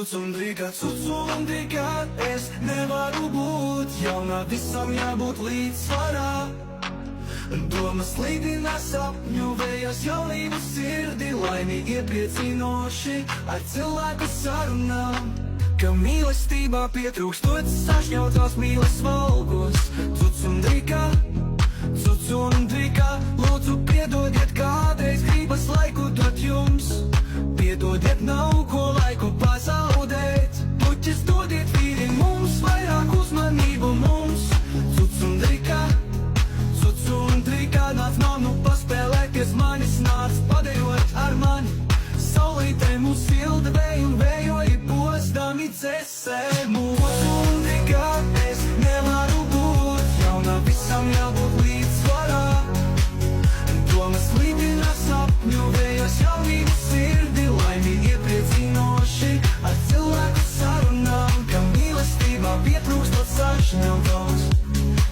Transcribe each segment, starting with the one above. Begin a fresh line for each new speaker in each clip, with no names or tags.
Cucu un drīkā, es nevaru būt jauna, visam jābūt līdzsvarā. Domas līdina sapņu vējas, jaunību sirdi, laimīgi iepriecinoši ar cilvēku sarunām. Ka mīlestībā pietrūkstot sašņautās mīles valgos. Cucu un drīkā, lūdzu piedodiet, kādreiz gribas laiku dot jums. Piedodiet, nav ko laiku pazaudēt. Puķis dodiet vīri mums, vairāk uzmanību mums. Cucu un drīkā, nāc manu paspēlēties, manis nāc padejot ar mani. Saulītē mūs silda vēju un vējoji postami cesē mūs. Cucu un drīkā, es nevaru būt jauna, visam jābūt līdzsvarā. Domas līdina sapņu vējas, jaunību sirdi, laimīgi iepriecinoši ar cilvēku sarunām. Ka mīlestībā pietrūkstot sašņautos,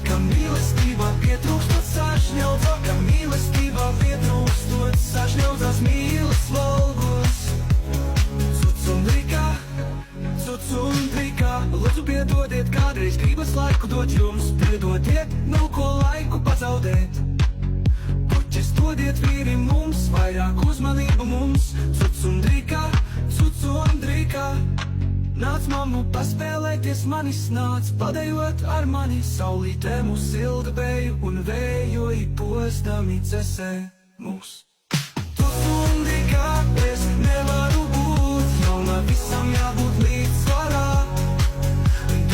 ka mīlestībā pietrūkstot sašņautos, ka mīlestībā pietrūkstot sašņautās mīles valgos. Cucu un drīkā, lūdzu piedodiet, kādreiz gribas laiku dot jums. Piedodiet, nav ko laiku pazaudēt. Puķis dodiet vīri mums, vairāk uzmanību mums. Cucu un drīkā, nāc mammu paspēlēties, manis nāc padejot ar mani. Saulītē mūs silda vēju un vējoji postami cesē mūs. Cucu un drīkā, es nevaru būt jauna, visam jābūt līdzsvarā.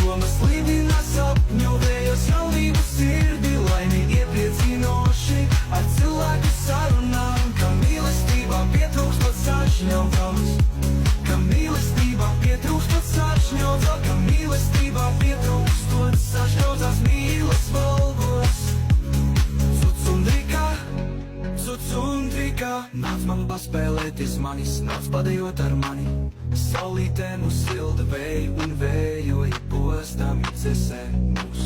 Domas līdina sapņu vējas, jaunību sirdi, laimīgi iepriecinoši ar cilvēku sarunām. Ka mīlestībā pietrūkstot sašņautos, ka mīlestībā pietrūkstot sašņautos, ka mīlestībā pietrūkstot sašņautās mīles valgos. Cucu un drīkā, nāc man paspēlēties, manis nāc padejot ar mani. Saulītē mūs silda vēju un vējoji postami cesē mūs.